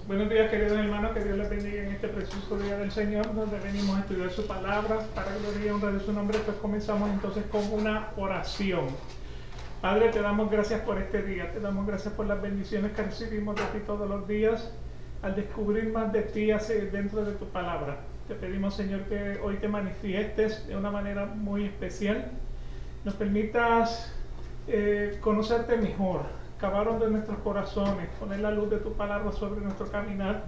Buenos días, queridos hermanos, que Dios les bendiga en este precioso día del Señor, donde venimos a estudiar su palabra para gloria y honra de su nombre. Pues comenzamos entonces con una oración. Padre, te damos gracias por este día, te damos gracias por las bendiciones que recibimos de ti todos los días, al descubrir más de ti dentro de tu palabra. Te pedimos, Señor, que hoy te manifiestes de una manera muy especial, nos permitas conocerte mejor, cavar hondo en nuestros corazones, poner la luz de tu palabra sobre nuestro caminar,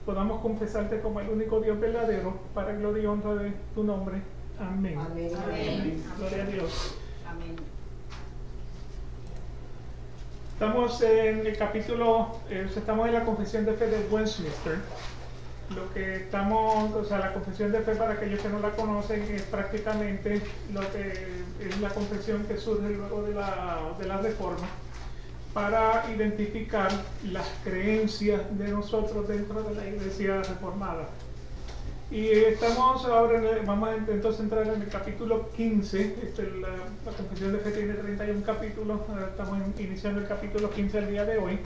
podamos confesarte como el único Dios verdadero, para gloria y honra de tu nombre. Amén. Amén. Amén. Gloria a Dios. Amén. Estamos en el capítulo, estamos en la Confesión de Fe de Westminster. Lo que estamos, la Confesión de Fe, para aquellos que no la conocen, es prácticamente lo que es la confesión que surge luego de la Reforma, para identificar las creencias de nosotros dentro de la Iglesia Reformada. Y estamos ahora, vamos a entonces entrar en el capítulo 15, la Confesión de Fe tiene 31 capítulos, estamos iniciando el capítulo 15 el día de hoy,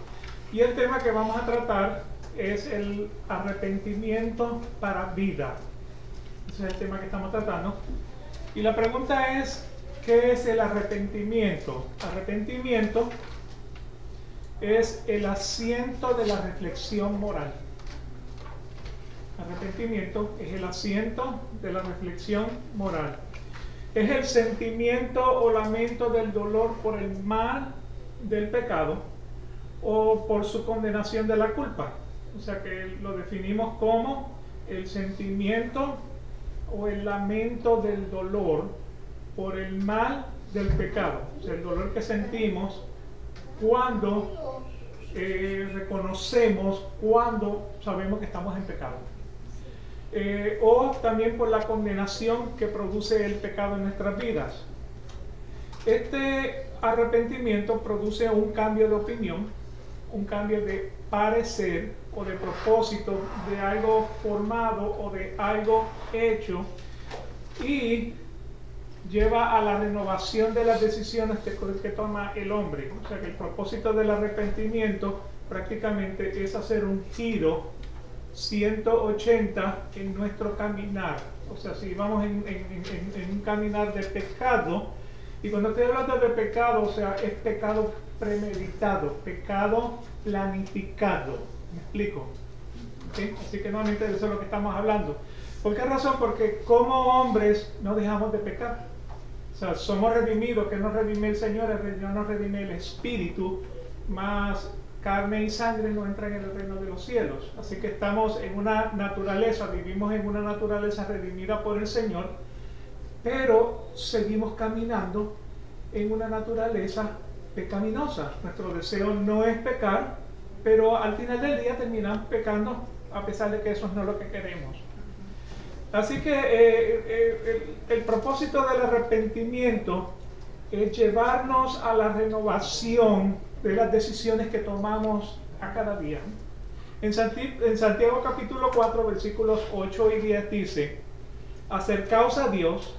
y el tema que vamos a tratar es el arrepentimiento para vida. Ese es el tema que estamos tratando. Y la pregunta es, ¿qué es el arrepentimiento? Arrepentimiento es el asiento de la reflexión moral. Arrepentimiento es el asiento de la reflexión moral. Es el sentimiento o lamento del dolor por el mal del pecado o por su condenación de la culpa. O sea que lo definimos como el sentimiento o el lamento del dolor por el mal del pecado. O sea, el dolor que sentimos cuando reconocemos, cuando sabemos que estamos en pecado. O también por la condenación que produce el pecado en nuestras vidas. Este arrepentimiento produce un cambio de opinión, un cambio de parecer o de propósito de algo formado o de algo hecho, y lleva a la renovación de las decisiones que toma el hombre. O sea que el propósito del arrepentimiento prácticamente es hacer un giro 180 en nuestro caminar. O sea, si vamos en un caminar de pecado, y cuando estoy hablando de pecado, o sea, es pecado premeditado, pecado planificado. ¿Me explico? ¿Sí? Así que nuevamente de eso es lo que estamos hablando. ¿Por qué razón? Porque como hombres no dejamos de pecar. O sea, somos redimidos, que nos redime el Señor, nos redime el Espíritu, más carne y sangre no entran en el reino de los cielos. Así que estamos en una naturaleza, vivimos en una naturaleza redimida por el Señor, pero seguimos caminando en una naturaleza pecaminosa. Nuestro deseo no es pecar, pero al final del día terminamos pecando, a pesar de que eso no es lo que queremos. Así que el propósito del arrepentimiento es llevarnos a la renovación de las decisiones que tomamos a cada día. En Santiago capítulo 4 versículos 8 y 10 dice: acercaos a Dios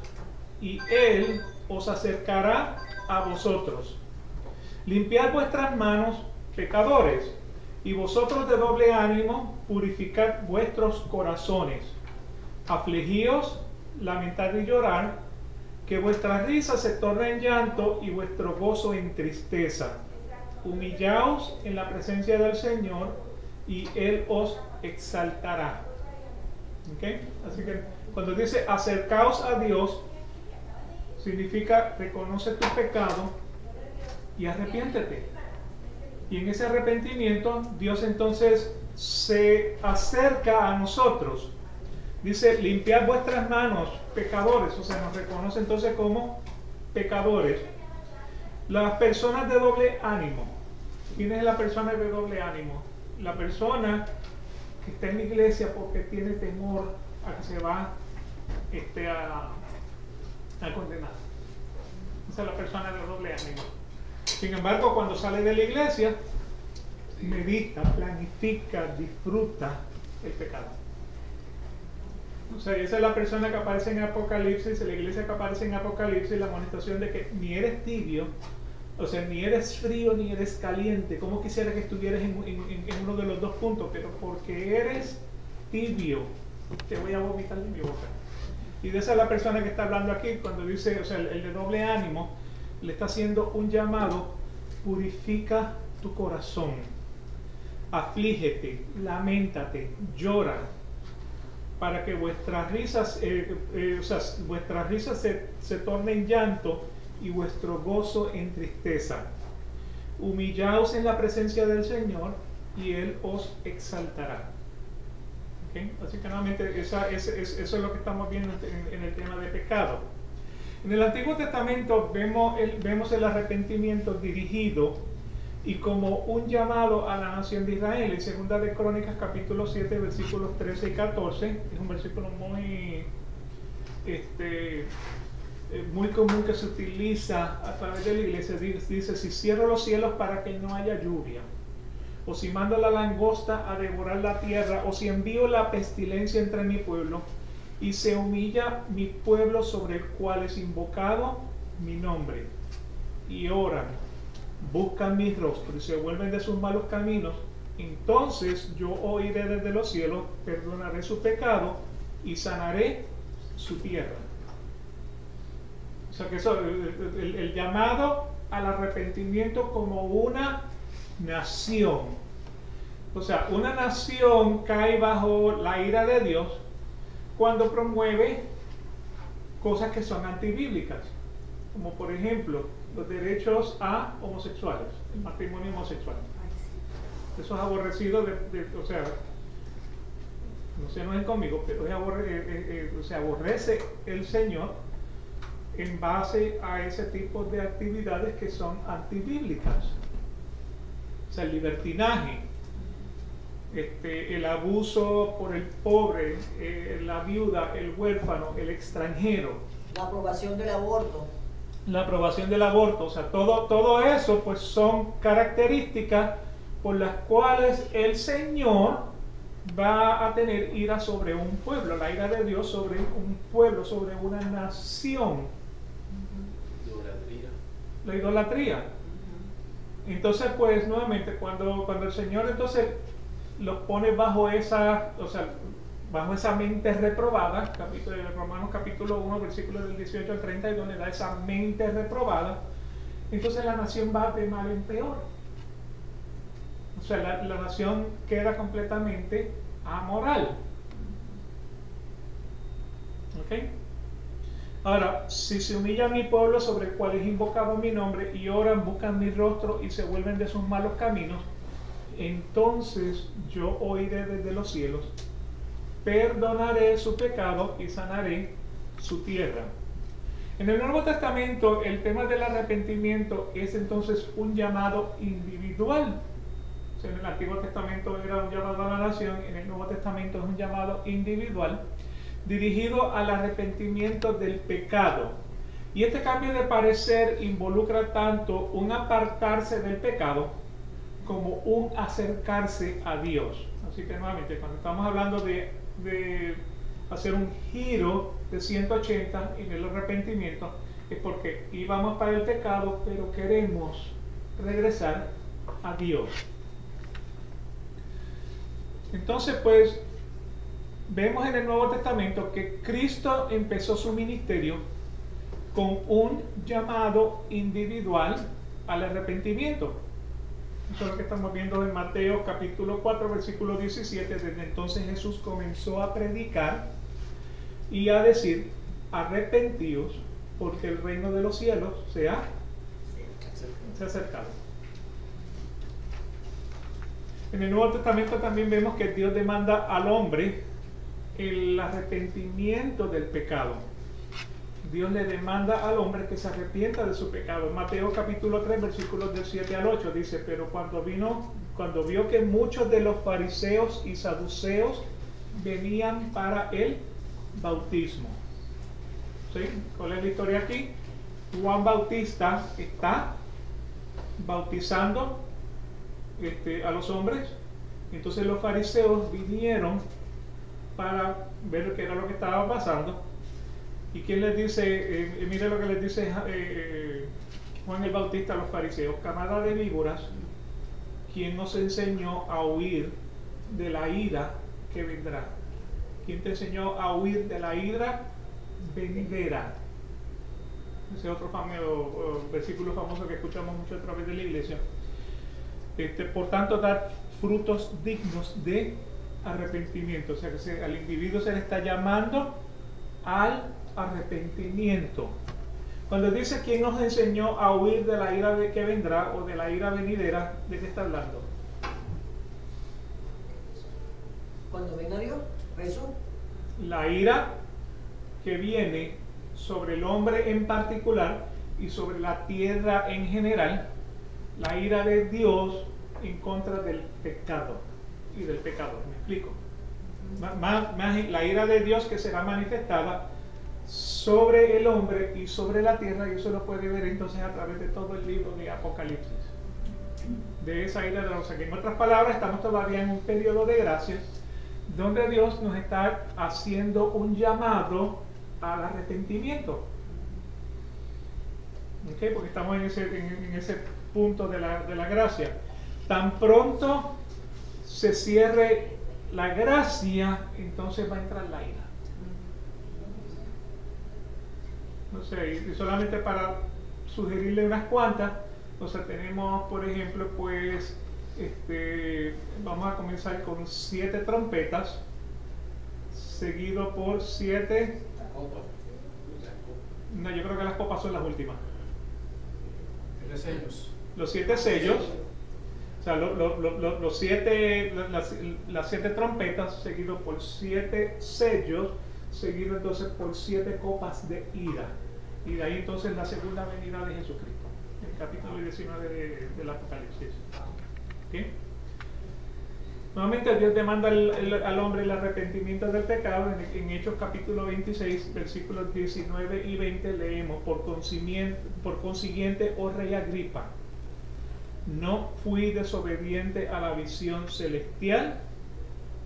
y Él os acercará a vosotros. Limpiad vuestras manos, pecadores, y vosotros de doble ánimo, purificad vuestros corazones. Afligíos, lamentad y llorar, que vuestra risa se torne en llanto y vuestro gozo en tristeza. Humillaos en la presencia del Señor y Él os exaltará. ¿Okay? Así que cuando dice acercaos a Dios, significa reconoce tu pecado y arrepiéntete. Y en ese arrepentimiento Dios entonces se acerca a nosotros. Dice, limpiad vuestras manos, pecadores. O sea, nos reconoce entonces como pecadores. Las personas de doble ánimo. ¿Quién es la persona de doble ánimo? La persona que está en la iglesia porque tiene temor a que se va a condenar. Esa es la persona de doble ánimo. Sin embargo, cuando sale de la iglesia, medita, planifica, disfruta el pecado. O sea, esa es la persona que aparece en Apocalipsis, la iglesia que aparece en Apocalipsis, la amonestación de que ni eres tibio O sea, ni eres frío ni eres caliente. Como quisiera que estuvieras en uno de los dos puntos, pero porque eres tibio, te voy a vomitar de mi boca. Y de esa es la persona que está hablando aquí, cuando dice, o sea, el de doble ánimo, le está haciendo un llamado: purifica tu corazón, aflígete, lamentate, llora, para que vuestras risas, se tornen llanto y vuestro gozo en tristeza. Humillaos en la presencia del Señor y Él os exaltará. ¿Okay? Así que nuevamente eso es lo que estamos viendo en el tema de pecado. En el Antiguo Testamento vemos el arrepentimiento dirigido y como un llamado a la nación de Israel. En Segunda de Crónicas capítulo 7 versículos 13 y 14 es un versículo muy común que se utiliza a través de la iglesia. Dice: si cierro los cielos para que no haya lluvia, o si mando la langosta a devorar la tierra, o si envío la pestilencia entre mi pueblo, y se humilla mi pueblo sobre el cual es invocado mi nombre, y oran, buscan mi rostro y se vuelven de sus malos caminos, entonces yo oiré desde los cielos, perdonaré su pecado y sanaré su tierra. O sea que eso, el llamado al arrepentimiento como una nación. O sea, una nación cae bajo la ira de Dios cuando promueve cosas que son antibíblicas, como por ejemplo los derechos a homosexuales, el matrimonio homosexual. Eso es aborrecido o sea, no se enojen conmigo, pero se aborrece el Señor en base a ese tipo de actividades que son antibíblicas. O sea, el libertinaje, el abuso por el pobre, la viuda, el huérfano, el extranjero. La aprobación del aborto. La aprobación del aborto, o sea, todo eso pues son características por las cuales el Señor va a tener ira sobre un pueblo, la ira de Dios sobre un pueblo, sobre una nación. Idolatría. La idolatría. Entonces pues nuevamente cuando el Señor entonces los pone bajo esa, o sea, bajo esa mente reprobada, Romanos capítulo 1, versículos del 18 al 32, le da esa mente reprobada, entonces la nación va de mal en peor. O sea, la nación queda completamente amoral. ¿Ok? Ahora, si se humilla mi pueblo sobre el cual es invocado mi nombre, y oran, buscan mi rostro y se vuelven de sus malos caminos, entonces yo oiré desde los cielos, perdonaré su pecado y sanaré su tierra. En el Nuevo Testamento el tema del arrepentimiento es entonces un llamado individual. O sea, en el Antiguo Testamento era un llamado a la nación, en el Nuevo Testamento es un llamado individual dirigido al arrepentimiento del pecado. Y este cambio de parecer involucra tanto un apartarse del pecado como un acercarse a Dios. Así que nuevamente, cuando estamos hablando de hacer un giro de 180 en el arrepentimiento, es porque íbamos para el pecado, pero queremos regresar a Dios. Entonces pues vemos en el Nuevo Testamento que Cristo empezó su ministerio con un llamado individual al arrepentimiento. Eso es lo que estamos viendo en Mateo capítulo 4 versículo 17. Desde entonces Jesús comenzó a predicar y a decir: arrepentíos, porque el reino de los cielos se ha acercado. En el Nuevo Testamento también vemos que Dios demanda al hombre el arrepentimiento del pecado. Dios le demanda al hombre que se arrepienta de su pecado. Mateo capítulo 3 versículos del 7 al 8 dice: pero cuando vio que muchos de los fariseos y saduceos venían para el bautismo. ¿Sí? ¿Cuál es la historia aquí? Juan Bautista está bautizando a los hombres. Entonces los fariseos vinieron para ver qué era lo que estaba pasando. ¿Y quién les dice? Mire lo que les dice Juan el Bautista a los fariseos: camada de víboras, ¿quién nos enseñó a huir de la ira que vendrá? ¿Quién te enseñó a huir de la ira venidera? Ese es otro versículo famoso que escuchamos mucho a través de la iglesia. Por tanto, dar frutos dignos de arrepentimiento. O sea, que al individuo se le está llamando al arrepentimiento. Cuando dice quién nos enseñó a huir de la ira que vendrá o de la ira venidera, ¿de qué está hablando? Cuando venga Dios, Jesús. La ira que viene sobre el hombre en particular y sobre la tierra en general, la ira de Dios en contra del pecado y del pecador. ¿Me explico? Más la ira de Dios que será manifestada sobre el hombre y sobre la tierra, y eso lo puede ver entonces a través de todo el libro de Apocalipsis, de esa ira de Dios. O sea, que en otras palabras, estamos todavía en un periodo de gracia donde Dios nos está haciendo un llamado al arrepentimiento. ¿Okay? Porque estamos en ese punto de la gracia. Tan pronto se cierre la gracia, entonces va a entrar la ira. No sé, y solamente para sugerirle unas cuantas, o sea, tenemos, por ejemplo, pues, vamos a comenzar con 7 trompetas, seguido por 7. No, yo creo que las copas son las últimas. Los 7 sellos. O sea, las 7 trompetas, seguido por 7 sellos, seguido entonces por 7 copas de ira. Y de ahí entonces la segunda venida de Jesucristo, el capítulo 19 del Apocalipsis. ¿Okay? Nuevamente Dios demanda al hombre el arrepentimiento del pecado. En Hechos capítulo 26, versículos 19 y 20 leemos: por consiguiente, oh rey Agripa, no fui desobediente a la visión celestial,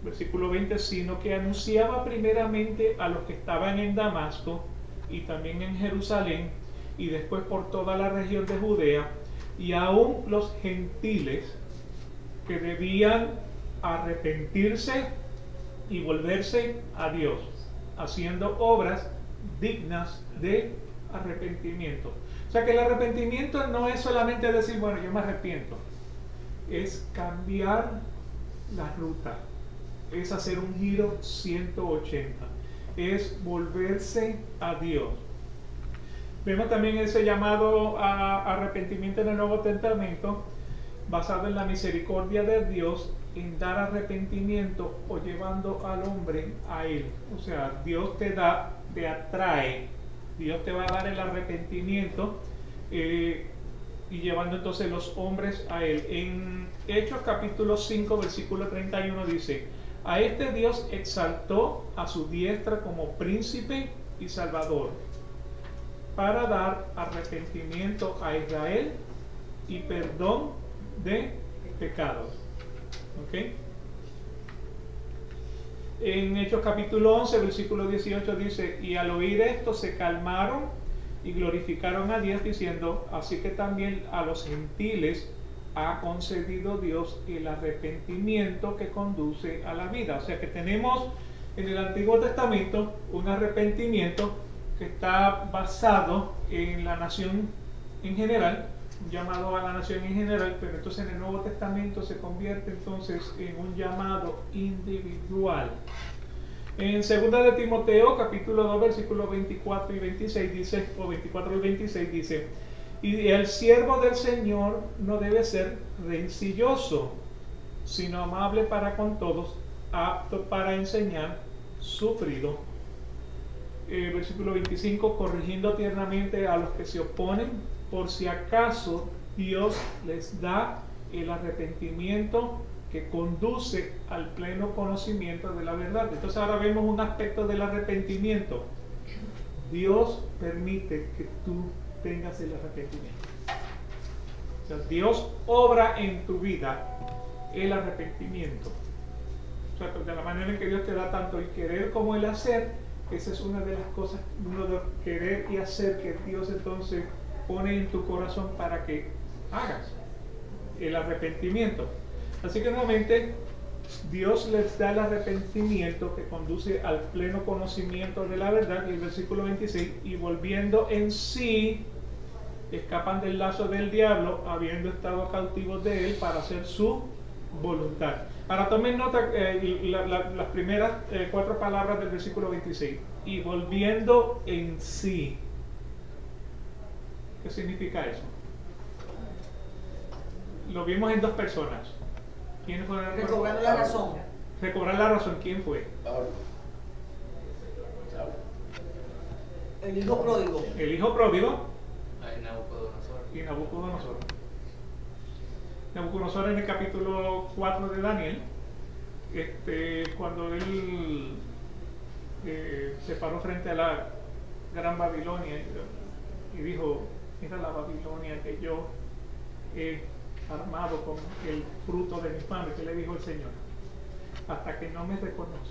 versículo 20, sino que anunciaba primeramente a los que estaban en Damasco y también en Jerusalén y después por toda la región de Judea, y aún los gentiles que debían arrepentirse y volverse a Dios, haciendo obras dignas de arrepentimiento. O sea que el arrepentimiento no es solamente decir, bueno, yo me arrepiento, es cambiar la ruta, es hacer un giro 180, es volverse a Dios. Vemos también ese llamado a arrepentimiento en el Nuevo Testamento, basado en la misericordia de Dios en dar arrepentimiento o llevando al hombre a Él. O sea, Dios te atrae, Dios te va a dar el arrepentimiento y llevando entonces los hombres a Él. En Hechos capítulo 5, versículo 31 dice: a este Dios exaltó a su diestra como príncipe y salvador, para dar arrepentimiento a Israel y perdón de pecados. ¿Okay? En Hechos capítulo 11, versículo 18 dice: y al oír esto se calmaron y glorificaron a Dios, diciendo: así que también a los gentiles ha concedido Dios el arrepentimiento que conduce a la vida. O sea que tenemos en el Antiguo Testamento un arrepentimiento que está basado en la nación en general, un llamado a la nación en general, pero entonces en el Nuevo Testamento se convierte entonces en un llamado individual. En 2 de Timoteo capítulo 2 versículos 24 y 26 dice, o 24 y 26 dice: y el siervo del Señor no debe ser rencilloso, sino amable para con todos, apto para enseñar, sufrido. Versículo 25, corrigiendo tiernamente a los que se oponen, por si acaso Dios les da el arrepentimiento que conduce al pleno conocimiento de la verdad. Entonces ahora vemos un aspecto del arrepentimiento. Dios permite que tú tengas el arrepentimiento. O sea, Dios obra en tu vida el arrepentimiento. O sea, de la manera en que Dios te da tanto el querer como el hacer, esa es una de las cosas, uno de querer y hacer que Dios entonces pone en tu corazón para que hagas el arrepentimiento. Así que nuevamente Dios les da el arrepentimiento que conduce al pleno conocimiento de la verdad, y el versículo 26, y volviendo en sí, escapan del lazo del diablo, habiendo estado cautivos de él para hacer su voluntad. Ahora tomen nota las primeras 4 palabras del versículo 26, y volviendo en sí. ¿Qué significa eso? Lo vimos en 2 personas. ¿Quiénes fueron? Recobrando la razón. Recobrar la razón. ¿Quién fue? Pablo. El hijo pródigo. El hijo pródigo Nabucodonosor. y Nabucodonosor. Nabucodonosor en el capítulo 4 de Daniel, cuando él se paró frente a la gran Babilonia y dijo: mira la Babilonia que yo he armado con el fruto de mis manos. ¿Qué le dijo el Señor? Hasta que no me reconozcas,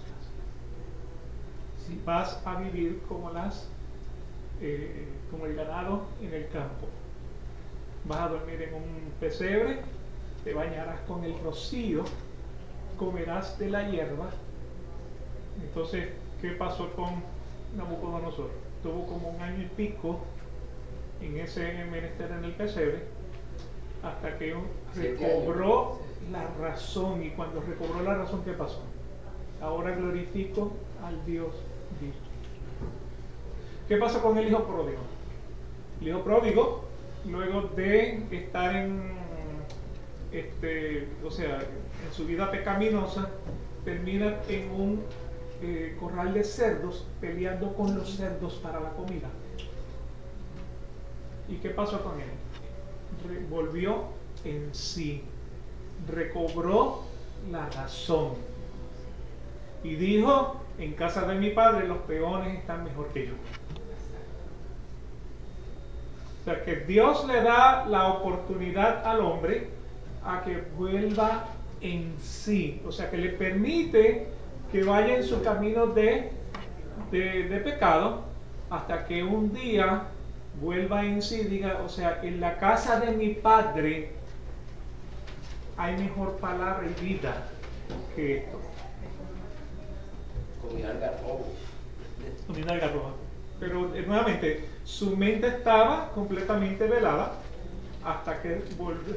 si vas a vivir como el ganado en el campo, vas a dormir en un pesebre, te bañarás con el rocío, comerás de la hierba. Entonces, ¿qué pasó con Nabucodonosor? Tuvo como 1 año y pico en ese menester en el pesebre, hasta que recobró la razón. Y cuando recobró la razón, ¿qué pasó? Ahora glorifico al Dios vivo. ¿Qué pasó con el hijo pródigo? El hijo pródigo, luego de estar en su vida pecaminosa, termina en un corral de cerdos, peleando con los cerdos para la comida. ¿Y qué pasó con él? Volvió en sí, recobró la razón y dijo: en casa de mi padre los peones están mejor que yo. O sea, que Dios le da la oportunidad al hombre a que vuelva en sí, o sea, que le permite que vaya en su camino de pecado, hasta que un día vuelva en sí, diga: o sea, en la casa de mi padre hay mejor palabra y vida que esto. Comida algarrobo. Comida algarroba. Pero nuevamente, su mente estaba completamente velada hasta que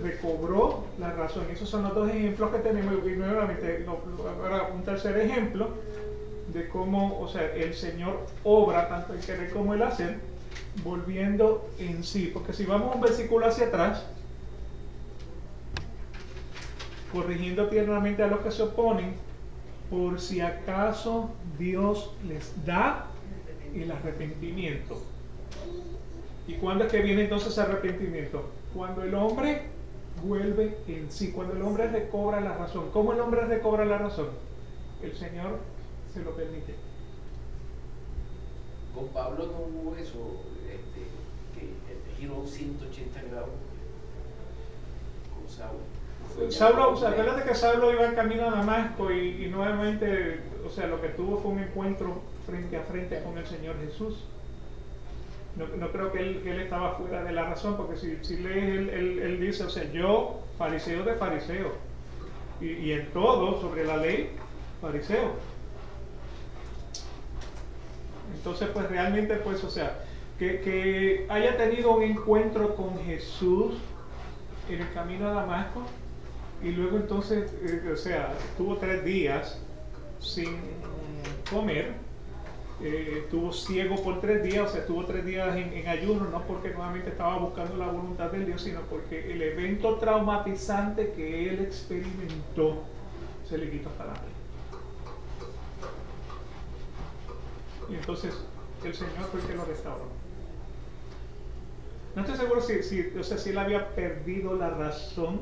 recobró la razón. Esos son los 2 ejemplos que tenemos. Y nuevamente, ahora un tercer ejemplo de cómo, o sea, el Señor obra tanto el querer como el hacer, volviendo en sí. Porque si vamos un versículo hacia atrás, corrigiendo tiernamente a los que se oponen, por si acaso Dios les da el arrepentimiento. ¿Y cuándo es que viene entonces ese arrepentimiento? Cuando el hombre vuelve en sí, cuando el hombre recobra la razón. ¿Cómo el hombre recobra la razón? El Señor se lo permite. Con Pablo no hubo eso, que giró 180 grados con Saulo. Saulo, o sea, acuérdate que Saulo iba en camino a Damasco y nuevamente, o sea, lo que tuvo fue un encuentro frente a frente con el Señor Jesús. No creo que él estaba fuera de la razón, porque si lees, él dice, o sea, yo, fariseo de fariseo, y en todo, sobre la ley, fariseo. Entonces, pues realmente, pues, o sea, que haya tenido un encuentro con Jesús en el camino a Damasco, y luego entonces, o sea, estuvo 3 días sin comer, estuvo ciego por 3 días, o sea, estuvo 3 días en ayuno, no porque nuevamente estaba buscando la voluntad del Dios, sino porque el evento traumatizante que él experimentó se le quitó hasta la fe. Y entonces el Señor fue el que lo restauró. No estoy seguro si él había perdido la razón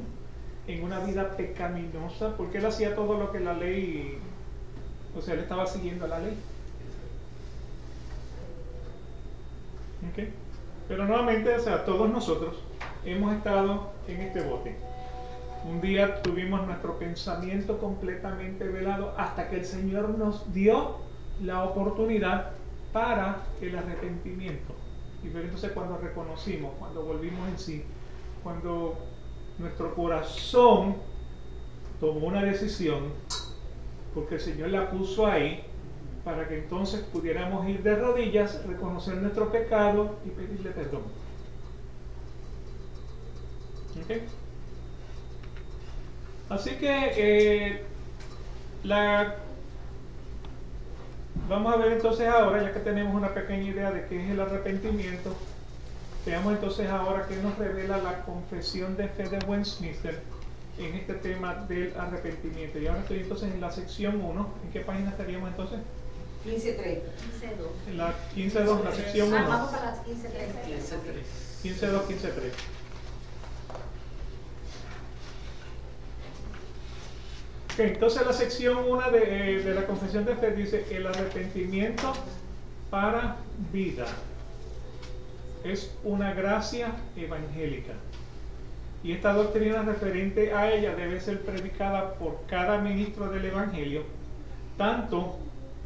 en una vida pecaminosa, porque él hacía todo lo que la ley, o sea, él estaba siguiendo la ley. ¿Okay? Pero nuevamente, o sea, todos nosotros hemos estado en este bote. Un día tuvimos nuestro pensamiento completamente velado hasta que el Señor nos dio la oportunidad para el arrepentimiento. Y ver entonces cuando reconocimos, cuando volvimos en sí, cuando nuestro corazón tomó una decisión, porque el Señor la puso ahí, para que entonces pudiéramos ir de rodillas, reconocer nuestro pecado y pedirle perdón. ¿Ok? Así que vamos a ver entonces ahora, ya que tenemos una pequeña idea de qué es el arrepentimiento, veamos entonces ahora qué nos revela la confesión de fe de Westminster en este tema del arrepentimiento. Y ahora estoy entonces en la sección 1. ¿En qué página estaríamos entonces? 15.3. 15.2. En la 15.2, la sección 1. Vamos a las 15.3. 15.2, 15.3. Ok, entonces la sección 1 de la confesión de fe dice: el arrepentimiento para vida es una gracia evangélica. Y esta doctrina referente a ella debe ser predicada por cada ministro del Evangelio, tanto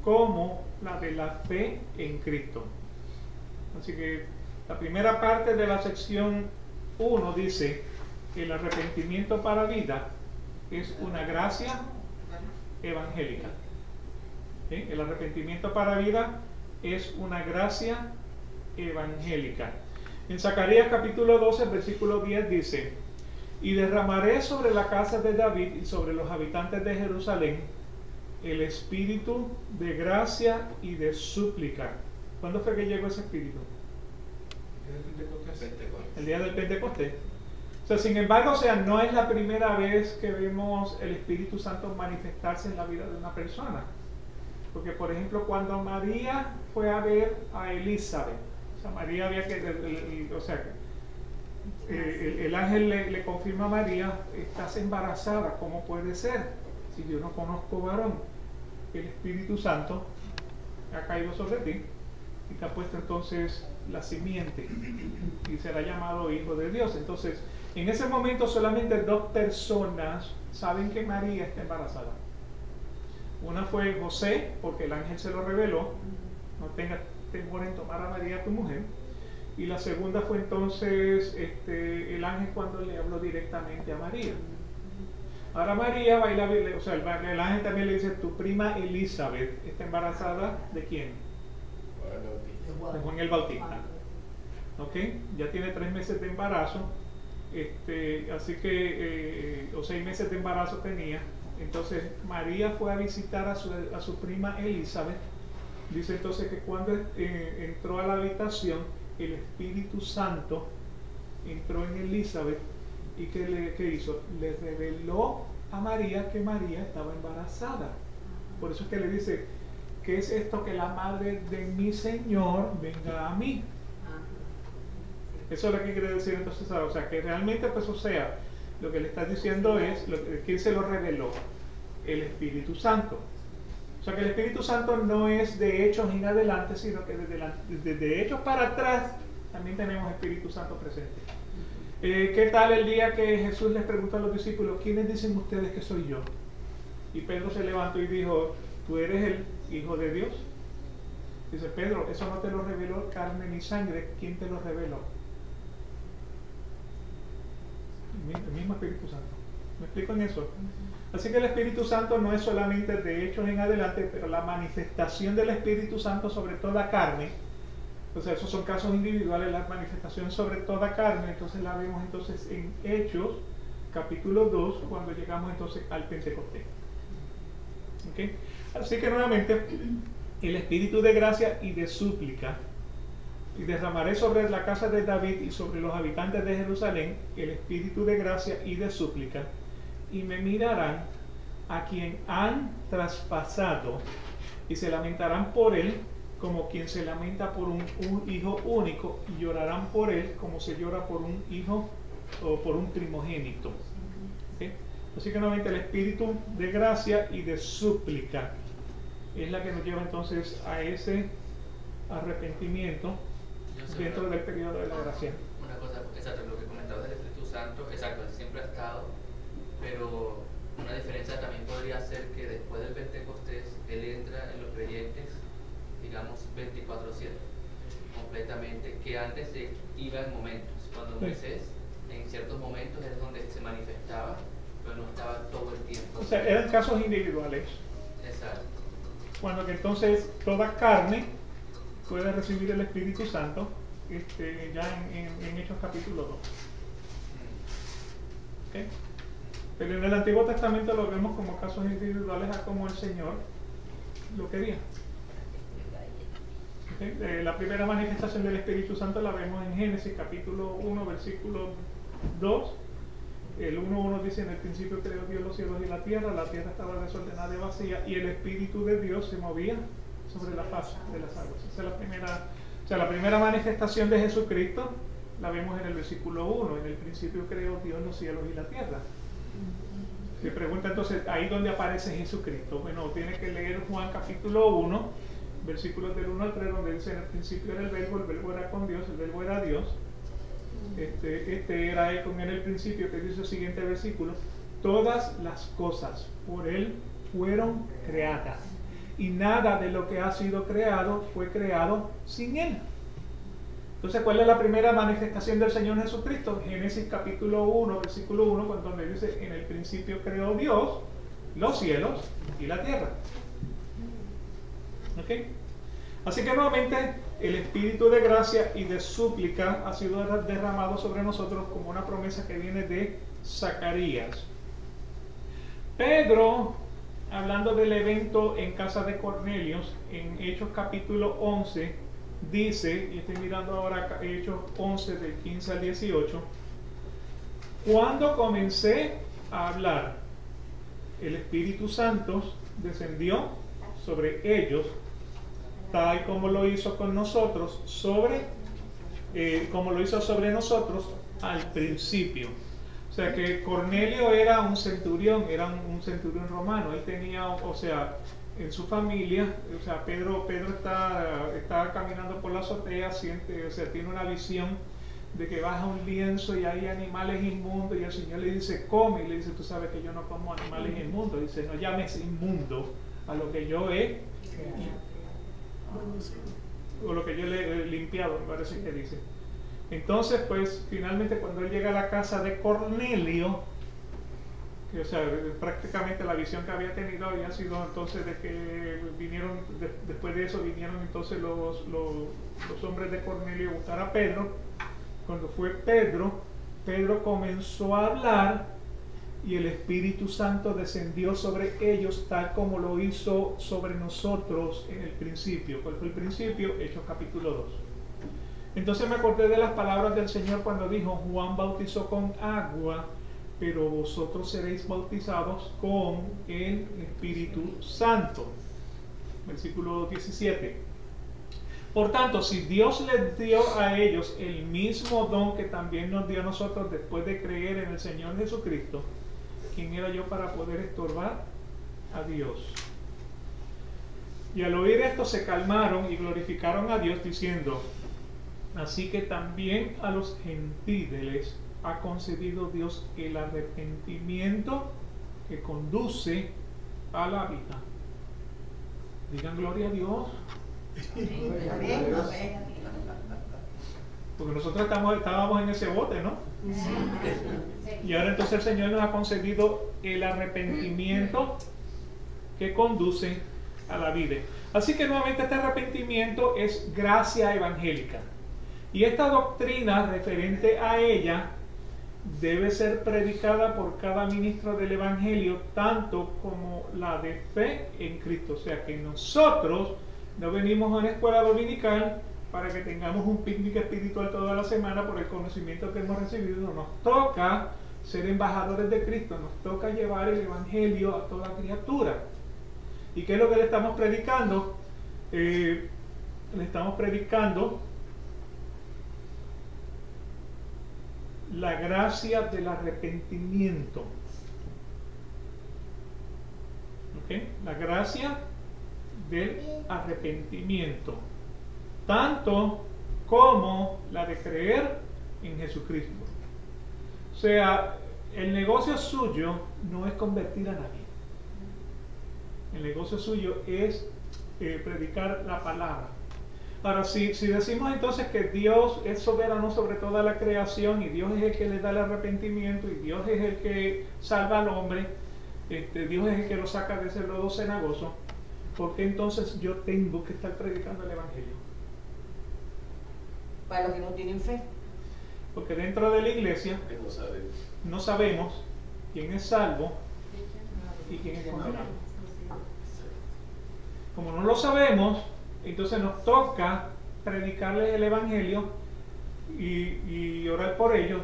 como la de la fe en Cristo. Así que la primera parte de la sección 1 dice: el arrepentimiento para vida es una gracia evangélica. ¿Sí? El arrepentimiento para vida es una gracia evangélica. En Zacarías capítulo 12, versículo 10 dice: y derramaré sobre la casa de David y sobre los habitantes de Jerusalén el espíritu de gracia y de súplica. ¿Cuándo fue que llegó ese espíritu? El día del Pentecostés. O sea, sin embargo, no es la primera vez que vemos el Espíritu Santo manifestarse en la vida de una persona. Porque, por ejemplo, cuando María fue a ver a Elizabeth, o sea, María había el ángel le confirma a María: estás embarazada, ¿cómo puede ser? Si yo no conozco varón. El Espíritu Santo ha caído sobre ti y te ha puesto entonces la simiente y será llamado Hijo de Dios. Entonces, en ese momento solamente 2 personas saben que María está embarazada. Una fue José, porque el ángel se lo reveló: no tengas temor en tomar a María tu mujer. Y la segunda fue entonces el ángel cuando le habló directamente a María. Ahora María va a ir a ver, o sea, el ángel también le dice: tu prima Elizabeth está embarazada ¿de quién? De Juan el Bautista. ¿Ok? Ya tiene 3 meses de embarazo. Así que, o 6 meses de embarazo tenía. Entonces María fue a visitar a su prima Elizabeth. Dice entonces que cuando entró a la habitación, el Espíritu Santo entró en Elizabeth. ¿Y qué hizo? Le reveló a María que María estaba embarazada. Por eso es que le dice: ¿qué es esto que la madre de mi Señor venga a mí? Eso es lo que quiere decir entonces, o sea, que realmente, pues, o sea, lo que le está diciendo es, ¿quién se lo reveló? El Espíritu Santo. O sea, que el Espíritu Santo no es de hechos en adelante, sino que desde hechos para atrás también tenemos Espíritu Santo presente. ¿Qué tal el día que Jesús les preguntó a los discípulos: ¿quiénes dicen ustedes que soy yo? Y Pedro se levantó y dijo: ¿tú eres el Hijo de Dios? Dice Pedro: eso no te lo reveló carne ni sangre. ¿Quién te lo reveló? El mismo Espíritu Santo. ¿Me explico en eso? Así que el Espíritu Santo no es solamente de hechos en adelante, pero la manifestación del Espíritu Santo sobre toda carne. O sea, esos son casos individuales, la manifestación sobre toda carne. Entonces la vemos entonces en Hechos capítulo 2, cuando llegamos entonces al Pentecostés. ¿Okay? Así que nuevamente, el espíritu de gracia y de súplica: y derramaré sobre la casa de David y sobre los habitantes de Jerusalén el espíritu de gracia y de súplica, y me mirarán a quien han traspasado y se lamentarán por él como quien se lamenta por un hijo único, y llorarán por él como se llora por un hijo o por un primogénito. ¿Okay? Así que nuevamente el espíritu de gracia y de súplica es la que nos lleva entonces a ese arrepentimiento dentro del periodo de la gracia. Una cosa, exacto, lo que comentabas del Espíritu Santo, exacto, él siempre ha estado, pero una diferencia también podría ser que después del Pentecostés él entra en los creyentes, digamos, 24/7. completamente, que antes se iba en momentos. Cuando Sí. Moisés, en ciertos momentos es donde se manifestaba, pero no estaba todo el tiempo. O sea, eran casos individuales. Exacto. Cuando que entonces toda carne puede recibir el Espíritu Santo, ya en Hechos capítulo 2. ¿Ok? Pero en el Antiguo Testamento lo vemos como casos individuales a como el Señor lo quería. ¿Ok? La primera manifestación del Espíritu Santo la vemos en Génesis capítulo 1, versículo 2. El 1.1 dice: en el principio creó Dios los cielos y la tierra estaba desordenada y vacía, y el Espíritu de Dios se movía sobre la faz de las aguas. Esa es la primera manifestación de Jesucristo, la vemos en el versículo 1: en el principio creó Dios los cielos y la tierra. Se pregunta entonces, ¿ahí dónde aparece Jesucristo? Bueno, tiene que leer Juan capítulo 1, versículos del 1 al 3, donde dice: en el principio era el verbo era con Dios, el verbo era Dios. Era Él con él en el principio, que dice el siguiente versículo: todas las cosas por Él fueron creadas, y nada de lo que ha sido creado fue creado sin Él. Entonces, ¿cuál es la primera manifestación del Señor Jesucristo? Génesis capítulo 1, versículo 1, donde dice: en el principio creó Dios los cielos y la tierra. ¿Ok? Así que nuevamente el Espíritu de gracia y de súplica ha sido derramado sobre nosotros como una promesa que viene de Zacarías. Pedro, hablando del evento en casa de Cornelio, en Hechos capítulo 11, dice, y estoy mirando ahora Hechos 11 del 15 al 18, cuando comencé a hablar, el Espíritu Santo descendió sobre ellos, tal como lo hizo con nosotros, como lo hizo sobre nosotros al principio. O sea que Cornelio era un centurión romano. Él tenía, o sea, en su familia, o sea, Pedro está caminando por la azotea, tiene una visión de que baja un lienzo y hay animales inmundos, y el Señor le dice: come, y le dice: tú sabes que yo no como animales inmundos. Dice: no llames inmundo a lo que yo he o lo que yo le he limpiado, me parece que dice. Entonces, pues, finalmente cuando él llega a la casa de Cornelio, que, o sea, prácticamente la visión que había tenido había sido entonces de que vinieron, después de eso vinieron entonces los hombres de Cornelio a buscar a Pedro. Cuando fue Pedro comenzó a hablar, y el Espíritu Santo descendió sobre ellos tal como lo hizo sobre nosotros en el principio. ¿Cuál fue el principio? Hechos capítulo 2. Entonces me acordé de las palabras del Señor cuando dijo: Juan bautizó con agua, pero vosotros seréis bautizados con el Espíritu Santo. Versículo 17. Por tanto, si Dios les dio a ellos el mismo don que también nos dio a nosotros después de creer en el Señor Jesucristo, ¿quién era yo para poder estorbar a Dios? Y al oír esto se calmaron y glorificaron a Dios, diciendo: así que también a los gentiles ha concedido Dios el arrepentimiento que conduce a la vida. Digan gloria a Dios. Porque nosotros estábamos en ese bote, ¿no? Y ahora entonces el Señor nos ha concedido el arrepentimiento que conduce a la vida. Así que nuevamente este arrepentimiento es gracia evangélica. Y esta doctrina referente a ella debe ser predicada por cada ministro del Evangelio, tanto como la de fe en Cristo. O sea que nosotros no venimos a una escuela dominical para que tengamos un picnic espiritual toda la semana por el conocimiento que hemos recibido. Nos toca ser embajadores de Cristo, nos toca llevar el Evangelio a toda criatura. ¿Y qué es lo que le estamos predicando? Le estamos predicando la gracia del arrepentimiento. ¿Ok? La gracia del arrepentimiento, tanto como la de creer en Jesucristo. O sea, el negocio suyo no es convertir a nadie. El negocio suyo es predicar la palabra. Ahora, si decimos entonces que Dios es soberano sobre toda la creación y Dios es el que le da el arrepentimiento y Dios es el que salva al hombre, Dios es el que lo saca de ese lodo cenagoso, ¿por qué entonces yo tengo que estar predicando el Evangelio? Para los que no tienen fe. Porque dentro de la iglesia Que no sabemos. no sabemos quién es salvo y quién es condenado. Como no lo sabemos, entonces nos toca predicarles el Evangelio y orar por ellos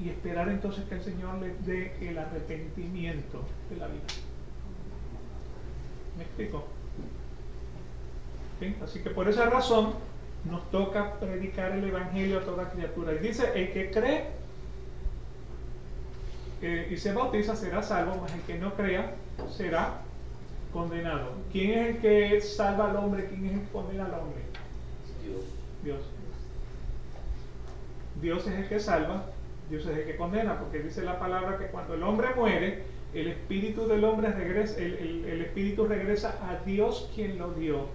y esperar entonces que el Señor les dé el arrepentimiento de la vida. ¿Me explico? ¿Sí? Así que por esa razón nos toca predicar el Evangelio a toda criatura. Y dice, el que cree y se bautiza será salvo, mas el que no crea será condenado. ¿Quién es el que salva al hombre? ¿Quién es el que condena al hombre? Dios. Dios. Dios es el que salva, Dios es el que condena, porque dice la palabra que cuando el hombre muere, el espíritu del hombre regresa, el espíritu regresa a Dios quien lo dio.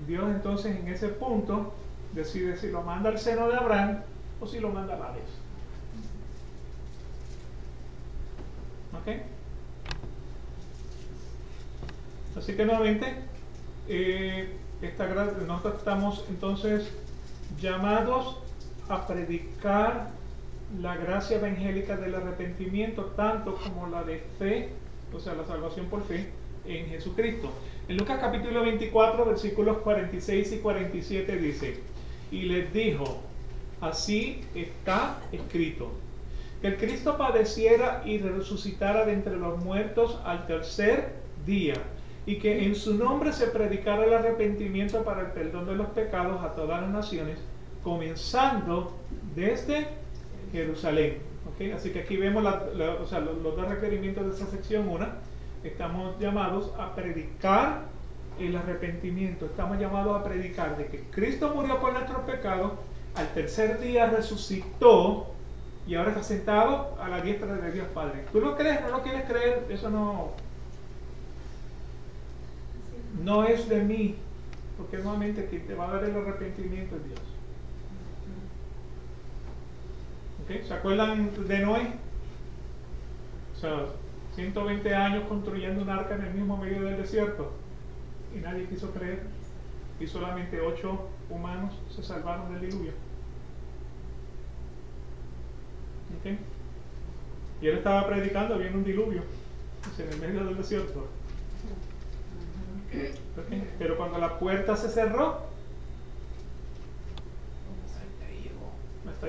Dios entonces en ese punto decide si lo manda al seno de Abraham o si lo manda a Hades. ¿Ok? Así que nuevamente, nosotros estamos entonces llamados a predicar la gracia evangélica del arrepentimiento, tanto como la de fe, o sea, la salvación por fe en Jesucristo. En Lucas capítulo 24, versículos 46 y 47 dice, y les dijo, así está escrito, que el Cristo padeciera y resucitara de entre los muertos al tercer día, y que en su nombre se predicara el arrepentimiento para el perdón de los pecados a todas las naciones, comenzando desde Jerusalén. ¿Okay? Así que aquí vemos los dos requerimientos de esa sección 1. Estamos llamados a predicar el arrepentimiento. Estamos llamados a predicar de que Cristo murió por nuestros pecados, al tercer día resucitó y ahora está sentado a la diestra de Dios Padre. ¿Tú lo crees? ¿No lo quieres creer? Eso no es de mí, porque nuevamente quien te va a dar el arrepentimiento es Dios. ¿Okay? ¿Se acuerdan de Noé? O sea, 120 años construyendo un arca en el mismo medio del desierto y nadie quiso creer, y solamente 8 humanos se salvaron del diluvio. ¿Okay? Y él estaba predicando, viene un diluvio en el medio del desierto. ¿Okay? Pero cuando la puerta se cerró, hasta